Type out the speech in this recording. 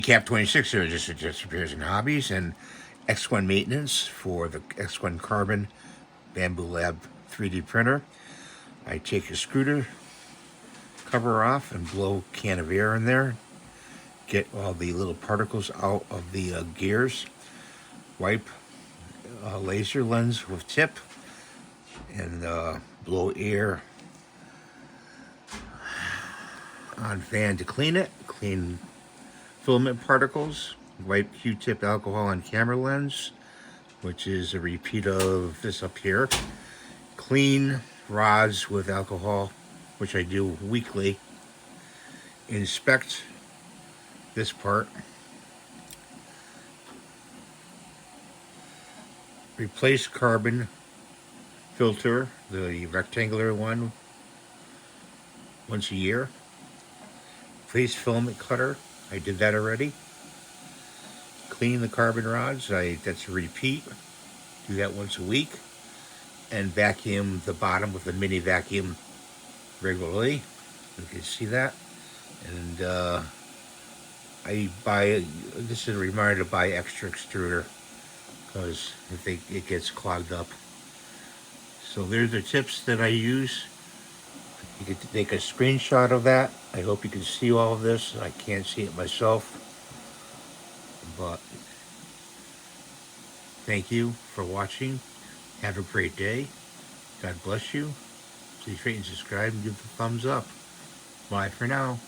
Cap 26 are just repairs and hobbies and X1 maintenance for the X1 Carbon Bambu Lab 3D printer. I take a scooter cover off and blow a can of air in there, get all the little particles out of the gears, wipe laser lens with tip, and blow air on fan to clean it, clean filament particles, wipe Q-tip alcohol on camera lens, which is a repeat of this up here. Clean rods with alcohol, which I do weekly. Inspect this part. Replace carbon filter, the rectangular one, once a year. Replace filament cutter. I did that already. Clean the carbon rods. That's a repeat. Do that once a week. And vacuum the bottom with a mini vacuum regularly. You can see that. And I buy, this is a reminder to buy extra extruder because it gets clogged up. So there's the tips that I use. You can take a screenshot of that. I hope you can see all of this. I can't see it myself. But thank you for watching. Have a great day. God bless you. Please rate and subscribe and give the thumbs up. Bye for now.